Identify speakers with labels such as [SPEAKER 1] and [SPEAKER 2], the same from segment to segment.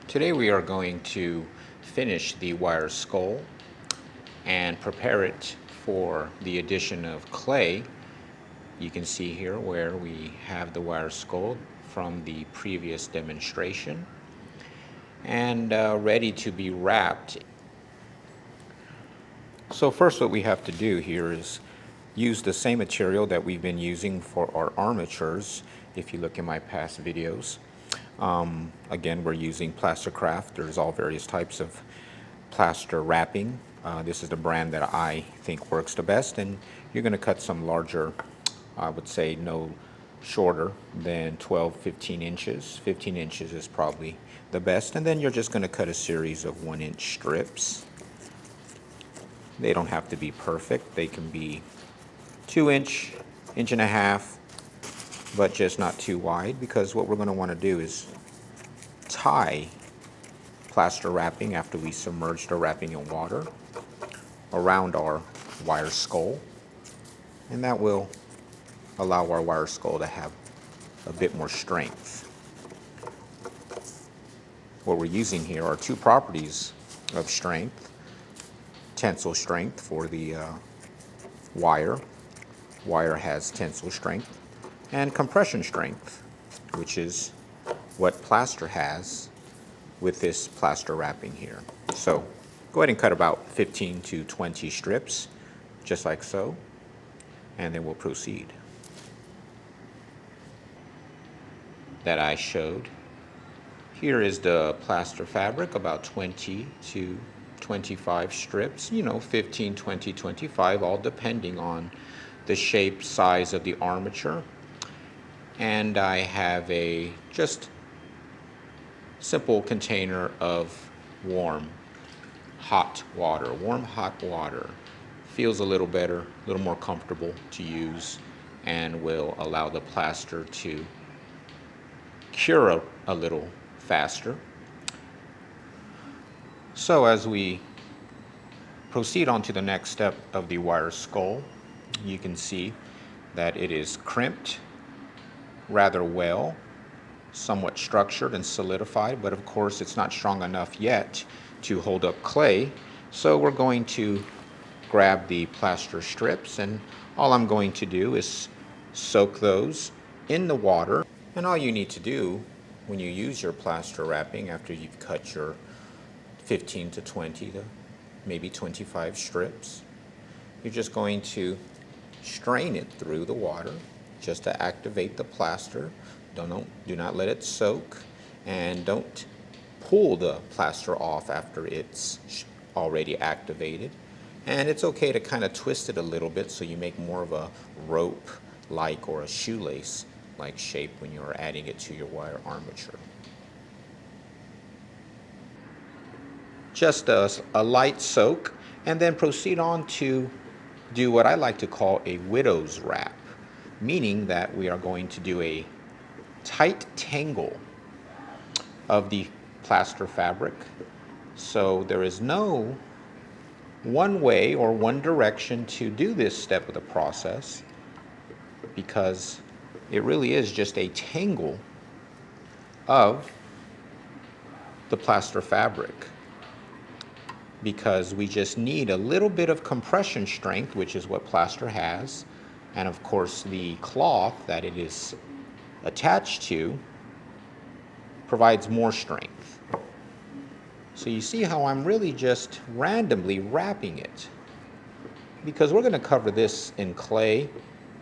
[SPEAKER 1] Today we are going to finish the wire skull and prepare it for the addition of clay. You can see here where we have the wire skull from the previous demonstration and ready to be wrapped. So first what we have to do here is use the same material that we've been using for our armatures. If you look in my past videos, again, we're using Plastercraft. There's all various types of plaster wrapping. This is the brand that I think works the best, and you're going to cut some larger, I would say no shorter than 15 inches. 15 inches is probably the best, and then you're just going to cut a series of 1-inch strips. They don't have to be perfect. They can be 2-inch, 1.5 inches, but just not too wide, because what we're going to want to do is tie plaster wrapping after we submerge the wrapping in water around our wire skull, and that will allow our wire skull to have a bit more strength. What we're using here are two properties of strength: tensile strength for the wire. Wire has tensile strength, and compression strength, which is what plaster has with this plaster wrapping here. So go ahead and cut about 15 to 20 strips, just like so, and then we'll proceed. That I showed. Here is the plaster fabric, about 20 to 25 strips, 15, 20, 25, all depending on the shape, size of the armature. And I have a just simple container of warm hot water. Warm hot water feels a little better, a little more comfortable to use, and will allow the plaster to cure a little faster. So as we proceed on to the next step of the wire skull, you can see that it is crimped rather well, somewhat structured and solidified, but of course it's not strong enough yet to hold up clay. So we're going to grab the plaster strips, and all I'm going to do is soak those in the water. And all you need to do when you use your plaster wrapping after you've cut your 15 to 20 to maybe 25 strips, you're just going to strain it through the water just to activate the plaster. Do not let it soak, and don't pull the plaster off after it's already activated. And it's okay to kind of twist it a little bit so you make more of a rope-like or a shoelace-like shape when you're adding it to your wire armature. Just a light soak, and then proceed on to do what I like to call a widow's wrap, meaning that we are going to do a tight tangle of the plaster fabric. So there is no one way or one direction to do this step of the process, because it really is just a tangle of the plaster fabric, because we just need a little bit of compression strength, which is what plaster has, and of course the cloth that it is attached to provides more strength. So you see how I'm really just randomly wrapping it, because we're going to cover this in clay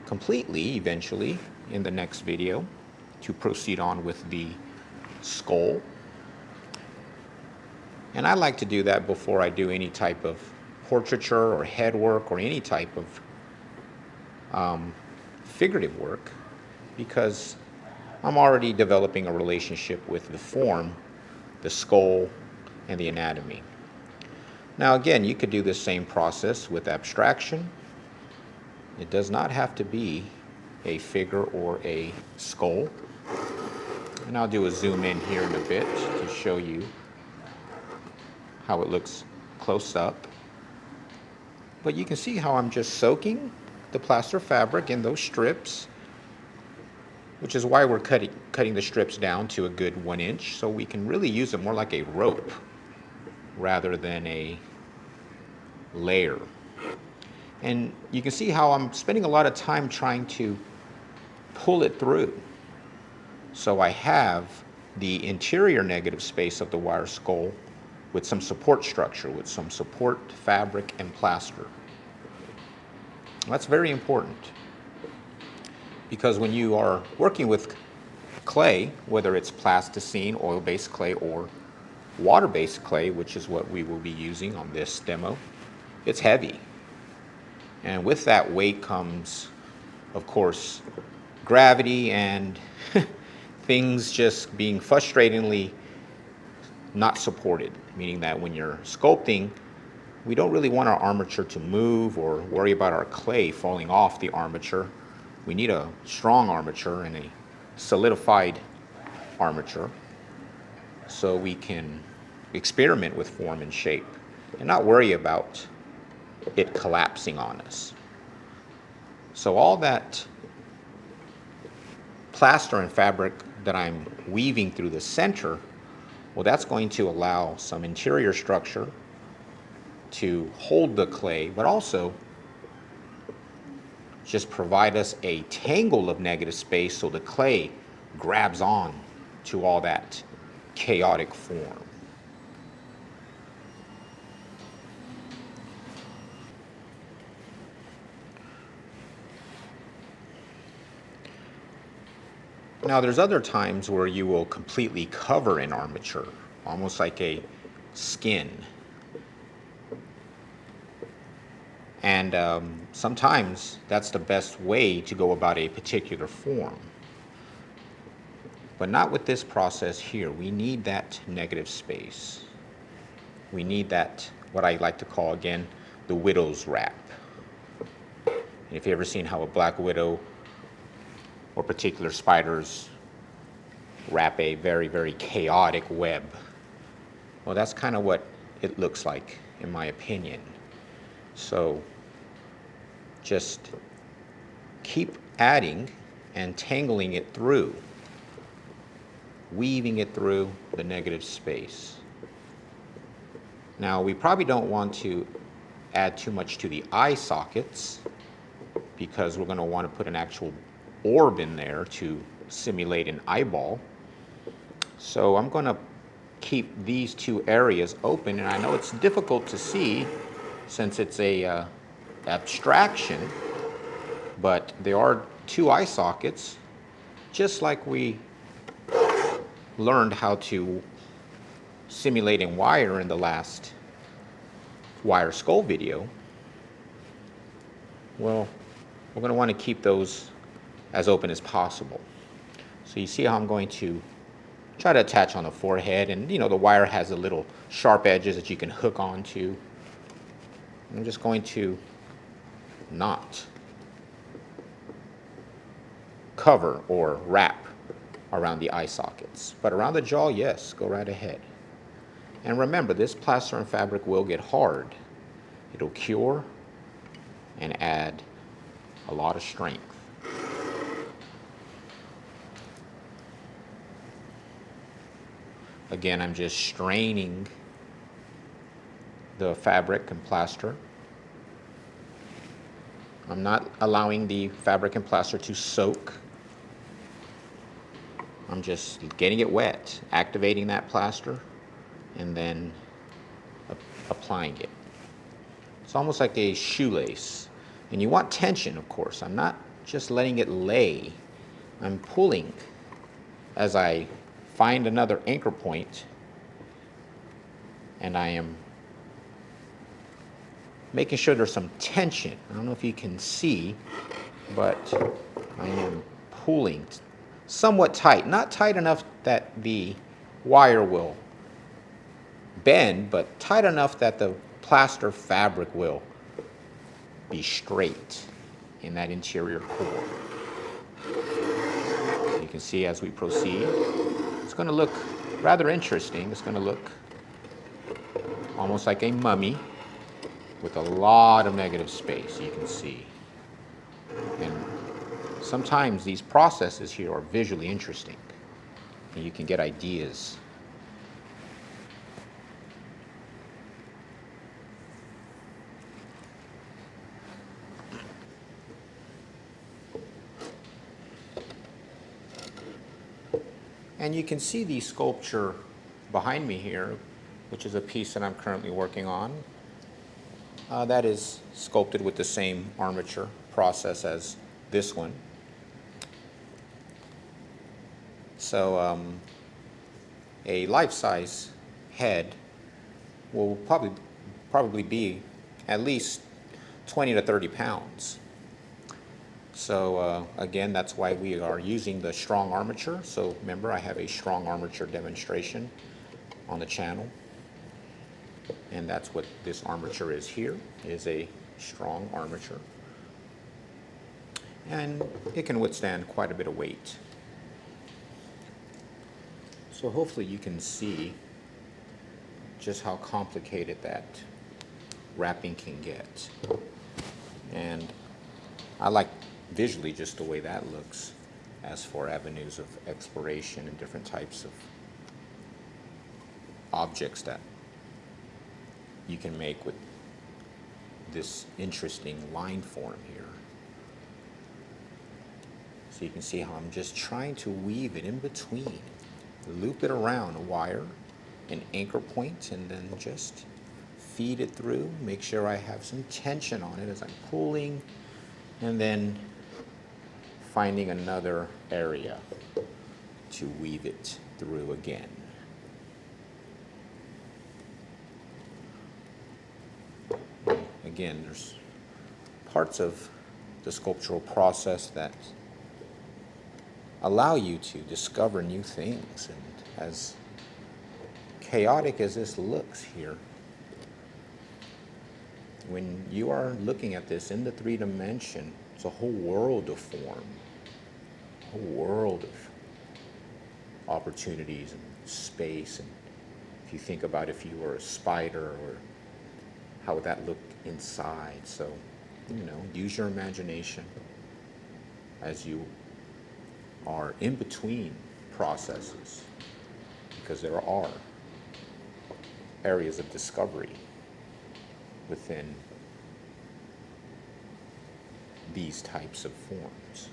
[SPEAKER 1] completely eventually in the next video to proceed on with the skull. And I like to do that before I do any type of portraiture or head work or any type of figurative work, because I'm already developing a relationship with the form, the skull, and the anatomy. Now again, you could do the same process with abstraction. It does not have to be a figure or a skull. And I'll do a zoom in here in a bit to show you how it looks close up. But you can see how I'm just soaking the plaster fabric in those strips, which is why we're cutting the strips down to a good 1 inch, so we can really use it more like a rope rather than a layer. And you can see how I'm spending a lot of time trying to pull it through. So I have the interior negative space of the wire skull with some support structure, with some support fabric and plaster. That's very important, because when you are working with clay, whether it's plasticine, oil-based clay, or water-based clay, which is what we will be using on this demo, it's heavy. And with that weight comes, of course, gravity and things just being frustratingly not supported, meaning that when you're sculpting, we don't really want our armature to move or worry about our clay falling off the armature. We need a strong armature and a solidified armature so we can experiment with form and shape and not worry about it collapsing on us. So all that plaster and fabric that I'm weaving through the center, well, that's going to allow some interior structure to hold the clay, but also just provide us a tangle of negative space so the clay grabs on to all that chaotic form. Now there's other times where you will completely cover an armature, almost like a skin. And sometimes that's the best way to go about a particular form. But not with this process here. We need that negative space. We need that, what I like to call, again, the widow's wrap. And if you've ever seen how a black widow or particular spiders wrap a very, very chaotic web, well, that's kind of what it looks like, in my opinion. So just keep adding and tangling it through, weaving it through the negative space. Now, we probably don't want to add too much to the eye sockets, because we're going to want to put an actual orb in there to simulate an eyeball. So I'm going to keep these two areas open, and I know it's difficult to see since it's a abstraction, but there are two eye sockets, just like we learned how to simulate in wire in the last wire skull video. Well, we're going to want to keep those as open as possible. So you see how I'm going to try to attach on the forehead, and you know, the wire has the little sharp edges that you can hook onto. I'm just going to not cover or wrap around the eye sockets, but around the jaw, yes, go right ahead. And remember, this plaster and fabric will get hard. It'll cure and add a lot of strength. Again, I'm just straining the fabric and plaster. I'm not allowing the fabric and plaster to soak. I'm just getting it wet, activating that plaster, and then applying it. It's almost like a shoelace. And you want tension, of course. I'm not just letting it lay. I'm pulling as I find another anchor point, and I am making sure there's some tension. I don't know if you can see, but I am pulling somewhat tight. Not tight enough that the wire will bend, but tight enough that the plaster fabric will be straight in that interior core. You can see as we proceed, it's going to look rather interesting. It's going to look almost like a mummy with a lot of negative space, you can see. And sometimes these processes here are visually interesting and you can get ideas. And you can see the sculpture behind me here, which is a piece that I'm currently working on. That is sculpted with the same armature process as this one. So a life-size head will probably be at least 20 to 30 pounds. So again, that's why we are using the strong armature. So remember, I have a strong armature demonstration on the channel. And that's what this armature is here, is a strong armature. And it can withstand quite a bit of weight. So hopefully you can see just how complicated that wrapping can get. And I like visually just the way that looks as for avenues of exploration and different types of objects that you can make with this interesting line form here. So you can see how I'm just trying to weave it in between, loop it around a wire, an anchor point, and then just feed it through, make sure I have some tension on it as I'm pulling, and then finding another area to weave it through again. Again, there's parts of the sculptural process that allow you to discover new things. And as chaotic as this looks here, when you are looking at this in the 3D, it's a whole world of form, a whole world of opportunities and space. And if you think about if you were a spider, or how would that look inside? So, you know, use your imagination as you are in between processes, because there are areas of discovery within these types of forms.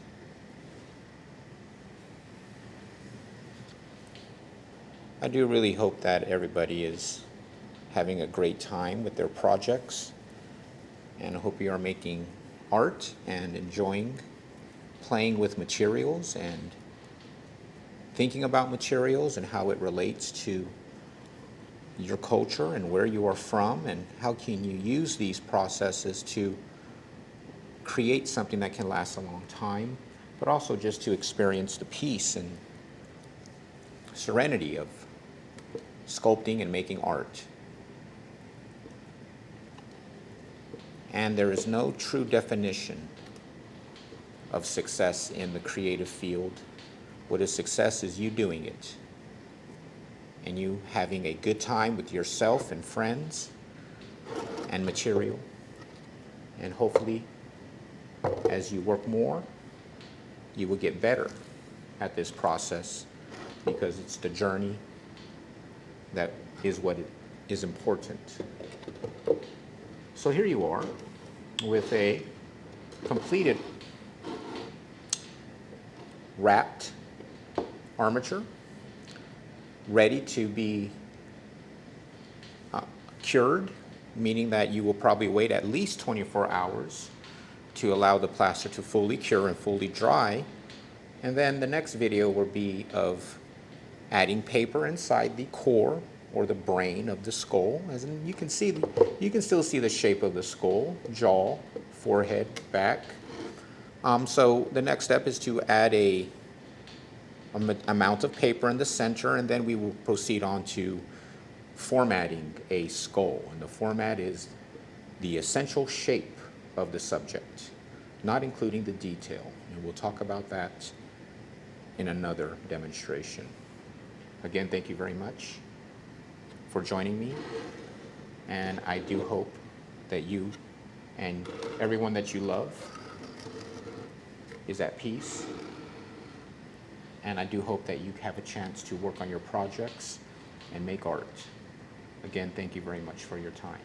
[SPEAKER 1] I do really hope that everybody is having a great time with their projects, and I hope you are making art and enjoying playing with materials and thinking about materials and how it relates to your culture and where you are from, and how can you use these processes to create something that can last a long time, but also just to experience the peace and serenity of sculpting and making art. And there is no true definition of success in the creative field. What is success is you doing it, and you having a good time with yourself and friends and material. And hopefully, as you work more, you will get better at this process, because it's the journey that is what is important. So here you are with a completed wrapped armature, ready to be cured, meaning that you will probably wait at least 24 hours to allow the plaster to fully cure and fully dry. And then the next video will be of adding paper inside the core or the brain of the skull. As in, you can still see the shape of the skull, jaw, forehead, back. So the next step is to add a amount of paper in the center, and then we will proceed on to formatting a skull. And the format is the essential shape of the subject, not including the detail. And we'll talk about that in another demonstration. Again, thank you very much for joining me, and I do hope that you and everyone that you love is at peace. And I do hope that you have a chance to work on your projects and make art. Again, thank you very much for your time.